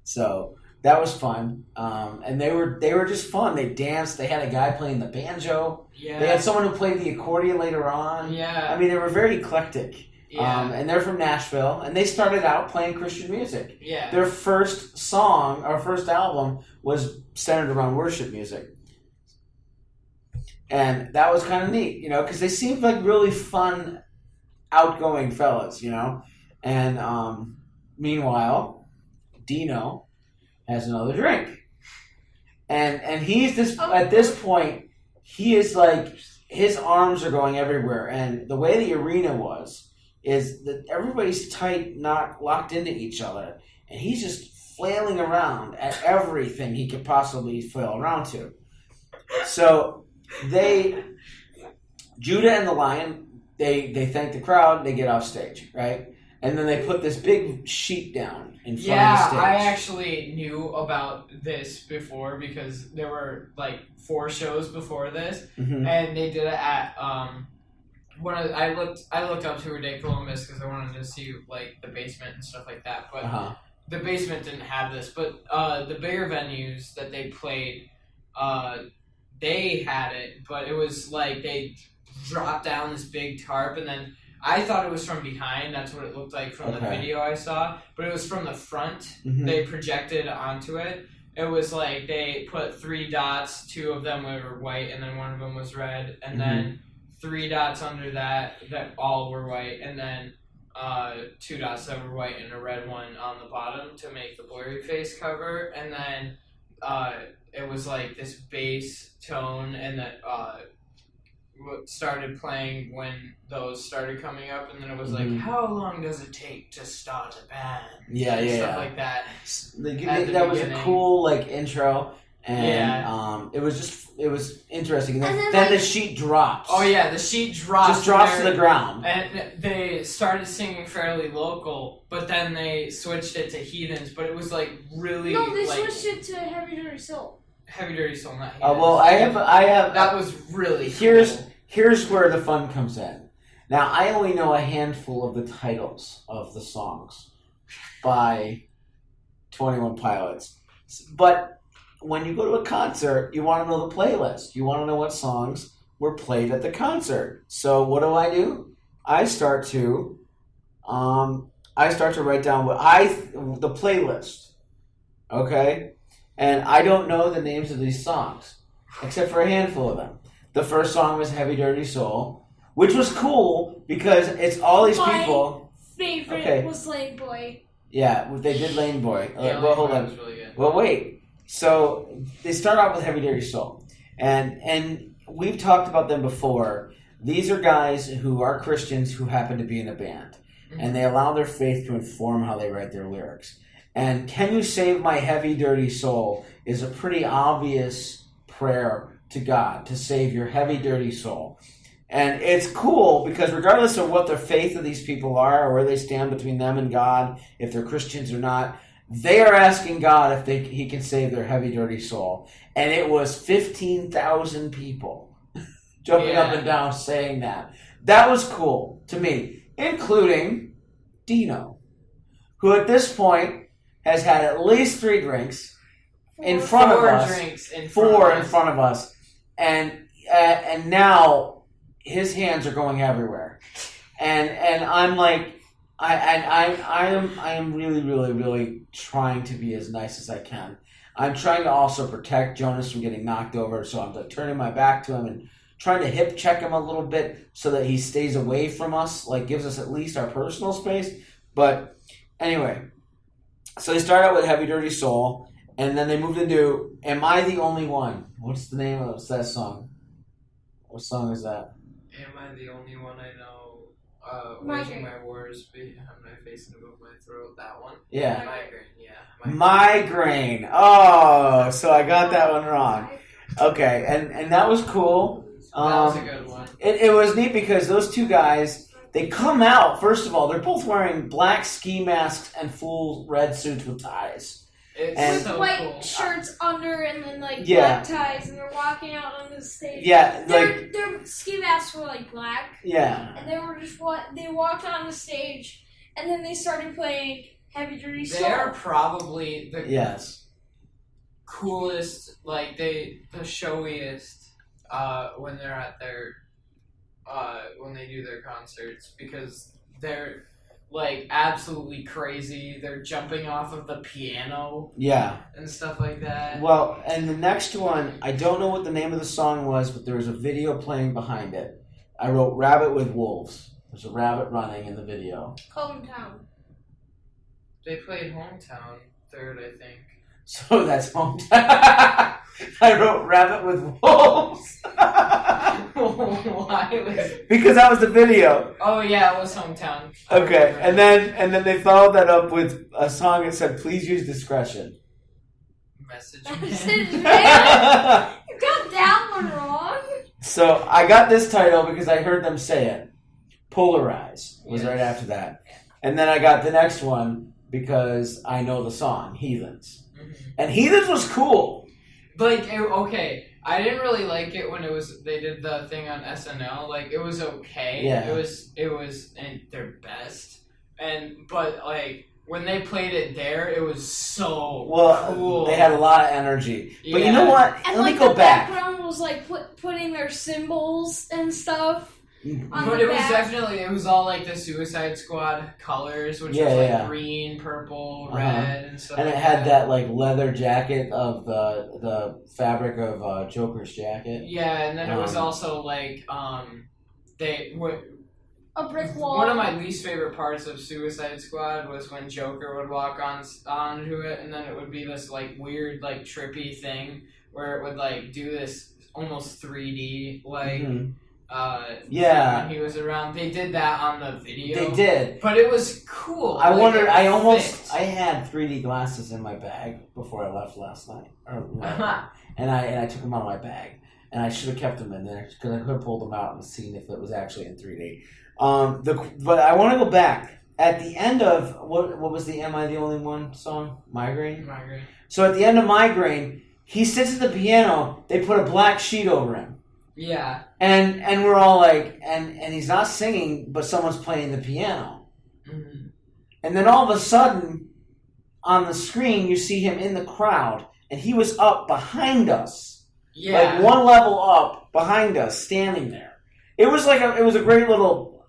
So that was fun. And they were just fun. They danced. They had a guy playing the banjo. Yeah. They had someone who played the accordion later on. Yeah. I mean, they were very eclectic. Yeah. And they're from Nashville, and they started out playing Christian music. Yeah. Their first song, or first album, was centered around worship music. And that was kind of neat, because they seemed like really fun, outgoing fellas, And meanwhile, Dino has another drink. And he's this, at this point, he is like, his arms are going everywhere. And the way the arena is that everybody's tight, not locked into each other. And he's just flailing around at everything he could possibly flail around to. So Judah and the Lion, they thank the crowd, they get off stage, right? And then they put this big sheet down in front of the stage. Yeah, I actually knew about this before because there were like 4 shows before this, and they did it at I looked up TourDeColumbus because I wanted to see like the basement and stuff like that, but the basement didn't have this. But the bigger venues that they played, they had it, but it was like they dropped down this big tarp, and then I thought it was from behind. That's what it looked like from the video I saw, but it was from the front. They projected onto it. It was like they put 3 dots. 2 of them were white, and then one of them was red, and then 3 dots under that all were white, and then 2 dots that were white and a red one on the bottom to make the blurry face cover, and then it was like this bass tone, and that started playing when those started coming up, and then it was like, how long does it take to start a band? Stuff like that. That was a cool intro. And it was interesting. And then the sheet drops. Oh yeah, the sheet drops. Just drops to the ground. And they started singing fairly local, but then they switched it to Heathens. But it was like really. No, they switched it to Heavy Dirty Soul. Heavy Dirty Soul, not Heathens. Well, I have. That was really. Here's where the fun comes in. Now I only know a handful of the titles of the songs by 21 Pilots, but when you go to a concert, you want to know the playlist. You want to know what songs were played at the concert. So what do? I start to write down the playlist. Okay? And I don't know the names of these songs, except for a handful of them. The first song was Heavy Dirty Soul, which was cool because it's all these people. My favorite was Lane Boy. Yeah, they did Lane Boy. Yeah, well, hold Boy on. was really good. Well, wait. So they start out with Heavy Dirty Soul, and we've talked about them before. These are guys who are Christians who happen to be in a band, and they allow their faith to inform how they write their lyrics. And "Can You Save My Heavy Dirty Soul" is a pretty obvious prayer to God to save your heavy dirty soul. And it's cool because regardless of what the faith of these people are or where they stand between them and God, if they're Christians or not, they are asking God if He can save their heavy, dirty soul. And it was 15,000 people jumping up and down saying that. That was cool to me, including Dino, who at this point has had at least 3 drinks in front of us. 4 drinks in front of us. And now his hands are going everywhere. And I'm like, I am really, really, really trying to be as nice as I can. I'm trying to also protect Jonas from getting knocked over, so I'm like turning my back to him and trying to hip check him a little bit so that he stays away from us, like gives us at least our personal space. But anyway, so they start out with Heavy Dirty Soul, and then they moved into Am I the Only One? What's the name of that song? What song is that? Am I the only one I know? Migraine. Waging my wars behind my face and above my throat. That one. Yeah. Migraine. Yeah. Migraine. Oh, so I got that one wrong. Okay, and that was cool. That was a good one. It was neat because those 2 guys, they come out. First of all, they're both wearing black ski masks and full red suits with ties. It's with so white cool. shirts under and then black ties, and they're walking out on the stage. Yeah, their ski masks were black. Yeah. And they were they walked on the stage, and then they started playing Heavy Dirty Soul. They're probably the coolest, like the showiest when they're at their when they do their concerts, because they're like absolutely crazy. They're jumping off of the piano, and stuff like that. Well, and the next one, I don't know what the name of the song was, but there was a video playing behind it. I wrote "Rabbit with Wolves." There's a rabbit running in the video. Hometown. They played Hometown third, I think. So that's Hometown. I wrote "Rabbit with Wolves." Why was... Because that was the video. Oh yeah, it was Hometown. Okay, and then they followed that up with a song that said, "Please use discretion." Message Man. man. You got that one wrong. So I got this title because I heard them say it. "Polarize" was right after that. And then I got the next one because I know the song, "Heathens." And "Heathens" was cool. Like, okay, I didn't really like it when they did the thing on SNL. Like, it was okay. Yeah. It was their best. But like when they played it there, it was so cool. They had a lot of energy. But you know what? And Let me go back. The background was like putting their symbols and stuff. But it was definitely, it was all like the Suicide Squad colors, which was like green, purple, red, and stuff. And it had that like leather jacket of the fabric of Joker's jacket. Yeah, and then it was also like a brick wall. One of my least favorite parts of Suicide Squad was when Joker would walk onto it, and then it would be this like weird, like trippy thing where it would like do this almost 3D like. When he was around. They did that on the video. They did. But it was cool. I wondered, I had 3D glasses in my bag before I left last night. And I took them out of my bag. And I should have kept them in there because I could have pulled them out and seen if it was actually in 3D. But I want to go back. At the end of, what was the Am I the Only One song? Migraine? So at the end of Migraine, he sits at the piano, they put a black sheet over him. Yeah. And we're all like, and he's not singing, but someone's playing the piano. Mm-hmm. And then all of a sudden, on the screen, you see him in the crowd, and he was up behind us. Yeah. Like one level up behind us, standing there. It was a great little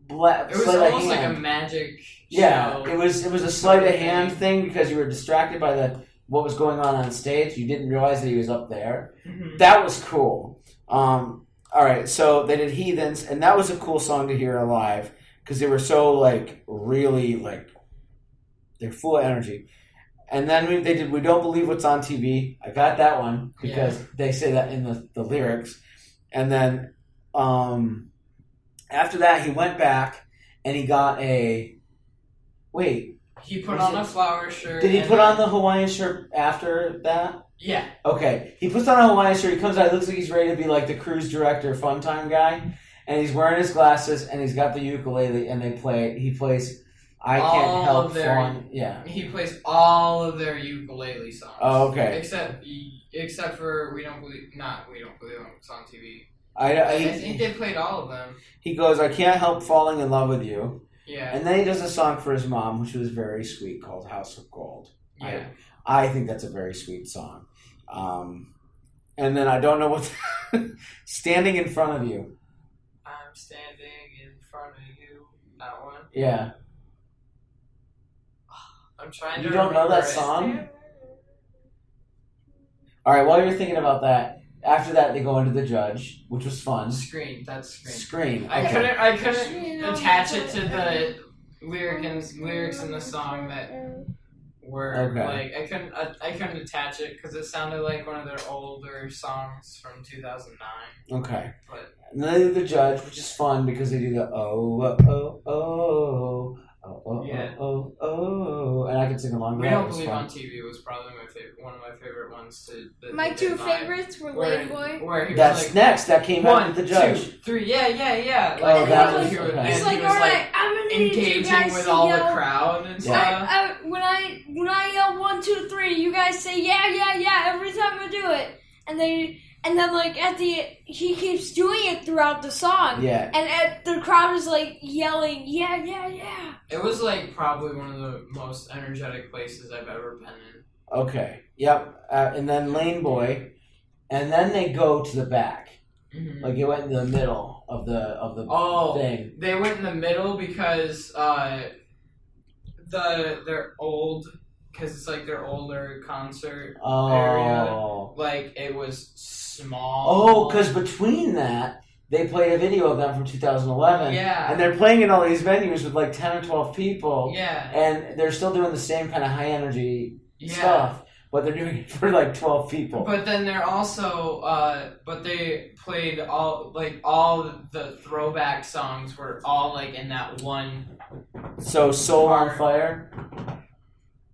it was almost like a magic show. It was a sleight of hand thing because you were distracted by what was going on stage. You didn't realize that he was up there. Mm-hmm. That was cool. All right, so they did Heathens, and that was a cool song to hear live because they were so like really like they're full of energy. And then they did We Don't Believe What's on TV. I got that one because they say that in the lyrics. And then after that, he went back and he got a He put on a flower shirt. Did he put on the Hawaiian shirt after that? Yeah. Okay. He puts on a Hawaiian shirt. He comes out. He looks like he's ready to be like the cruise director, fun time guy. And he's wearing his glasses and he's got the ukulele and he plays I Can't Help Falling. Yeah. He plays all of their ukulele songs. Oh, okay. Except for We Don't Believe What's on TV. I think they played all of them. He goes, I Can't Help Falling in Love with You. Yeah. And then he does a song for his mom, which was very sweet, called House of Gold. Yeah. I think that's a very sweet song. And then I don't know what... Standing in Front of You. I'm standing in front of you. That one? Yeah. I'm trying to You don't know that song? Alright, while you're thinking about that, after that they go into The Judge, which was fun. Scream. That's Scream. Scream. Okay. I couldn't attach it to the lyrics in the song that were like I couldn't attach it because it sounded like one of their older songs from 2009. Okay. But and then they do The Judge, which is fun because they do the and I can sing along. We Don't Believe on TV was probably one of my favorite ones to. My two favorites were Lame Boy. Where he That's was like, next. That came out with The Judge. 1, 2, 3. Yeah. Oh, that was He's like, all right, I'm gonna need you engaging guys with to all yell. the crowd and stuff. When I yell 1, 2, 3, you guys say yeah every time I do it, and And then, like, he keeps doing it throughout the song. Yeah. And the crowd is, like, yelling, yeah, yeah, yeah. It was, like, probably one of the most energetic places I've ever been in. Okay. Yep. And then Lane Boy. And then they go to the back. Mm-hmm. Like, it went in the middle of the thing. They went in the middle because they're old, because it's like their older concert area. Like, it was small. Oh, because between that, they played a video of them from 2011. Yeah. And they're playing in all these venues with like 10 or 12 people. Yeah. And they're still doing the same kind of high energy stuff. But they're doing it for like 12 people. But then they're also, but they played all the throwback songs were all like in that one. So Soul on Fire?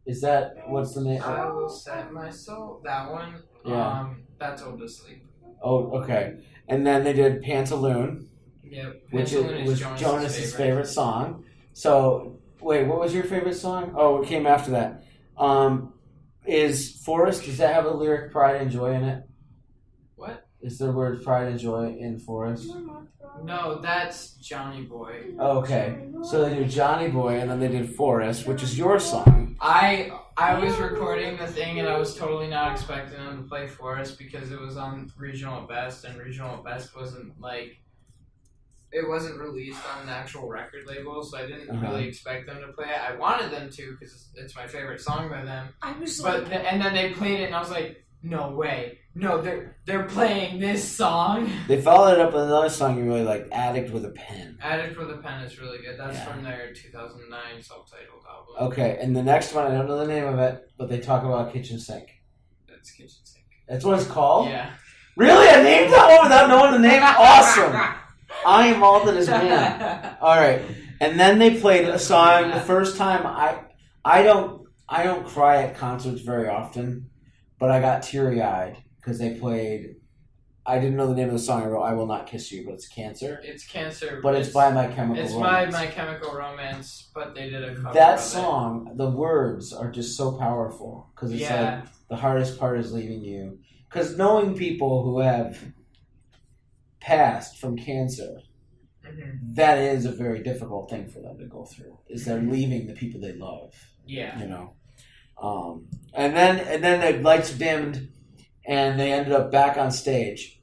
Is that, what's the name? I will set my soul. That one? Yeah. That's Old to Sleep. Oh, okay. And then they did Pantaloon. Yep. Which was Jonas's favorite song. So, wait, what was your favorite song? Oh, it came after that. Is Forest, does that have a lyric Pride and Joy in it? What? Is there word Pride and Joy in Forest? No, that's Johnny Boy. Oh, okay. So they do Johnny Boy and then they did Forest, which is your song. I was recording the thing and I was totally not expecting them to play Forest because it was on Regional at Best, and Regional at Best wasn't like, it wasn't released on the actual record label, so I didn't really expect them to play it. I wanted them to because it's my favorite song by them. And then they played it, and I was like, "No way! No, they're playing this song." They followed it up with another song you really like, "Addict with a Pen." "Addict with a Pen" is really good. That's from their 2009 self-titled album. Okay, and the next one, I don't know the name of it, but they talk about Kitchen Sink. That's Kitchen Sink. That's what it's called? Yeah. Really? I named that one without knowing the name? Awesome! I am all that is man. All right, and then they played a song. The first time I don't cry at concerts very often, but I got teary eyed because they played. I didn't know the name of the song. I wrote "I Will Not Kiss You," but it's Cancer. It's Cancer, but it's by My Chemical Romance. It's by My Chemical Romance, but they did a cover. That of song, the words are just so powerful because it's like the hardest part is leaving you. Because knowing people who have passed from cancer, that is a very difficult thing for them to go through. Is they're leaving the people they love. Yeah. You know. And then the lights dimmed, and they ended up back on stage,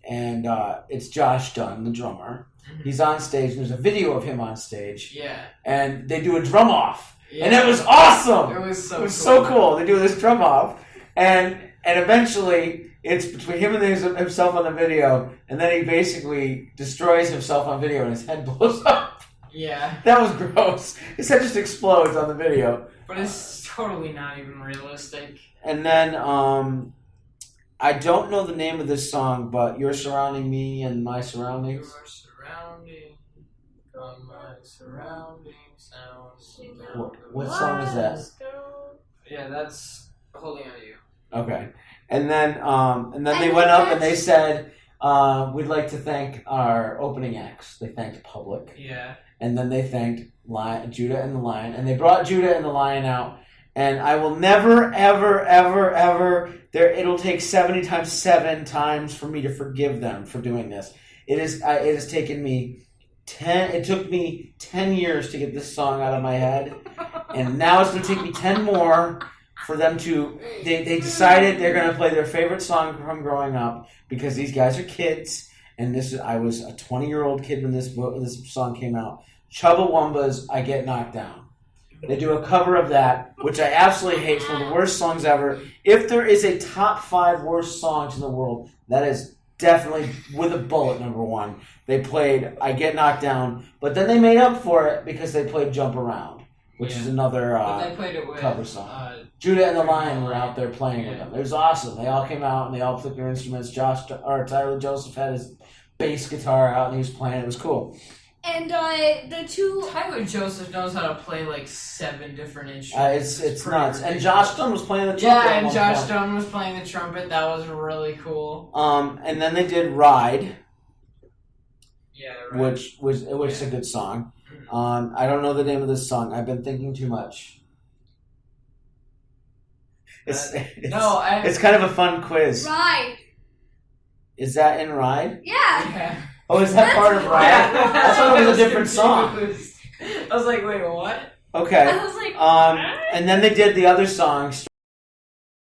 and it's Josh Dunn, the drummer. He's on stage, and there's a video of him on stage. Yeah. And they do a drum off, and it was awesome. It was so cool. They do this drum off, and eventually it's between him and himself on the video, and then he basically destroys himself on video, and his head blows up. Yeah. That was gross. His head just explodes on the video. But it's totally not even realistic. And then, I don't know the name of this song, but You're Surrounding Me and My Surroundings. You're surrounding from my surrounding sounds. What song is that? Yeah, that's Holding On To You. Okay. And then they went up and they said, we'd like to thank our opening acts. They thanked Public. Yeah. And then they thanked Judah and the Lion. And they brought Judah and the Lion out. And I will never, ever, ever, ever, it'll take 70 times 7 times for me to forgive them for doing this. It has taken me it took me 10 years to get this song out of my head. And now it's going to take me 10 more for them to, they decided they're going to play their favorite song from growing up because these guys are kids. And I was a 20-year-old kid when this song came out. Chubbawamba's I Get Knocked Down. They do a cover of that, which I absolutely hate. It's one of the worst songs ever. If there is a top 5 worst songs in the world, that is definitely with a bullet number 1. They played I Get Knocked Down, but then they made up for it because they played Jump Around, which is another they played it with, cover song. Judah and the Lion were out there playing with them. It was awesome. They all came out and they all took their instruments. Tyler Joseph had his bass guitar out and he was playing. It was cool. And the two... Tyler Joseph knows how to play like 7 different instruments. It's nuts. And Josh Dunn was playing the trumpet. Yeah, and Josh Dunn was playing the trumpet. That was really cool. And then they did Ride. Yeah, Ride. Which is a good song. I don't know the name of this song. I've been thinking too much. It's kind of a fun quiz. Ride. Is that in Ride? Yeah. Oh, is that part of Ride? Yeah. I thought it was a different song. I was like, wait, what? Okay. I was like, And then they did the other songs.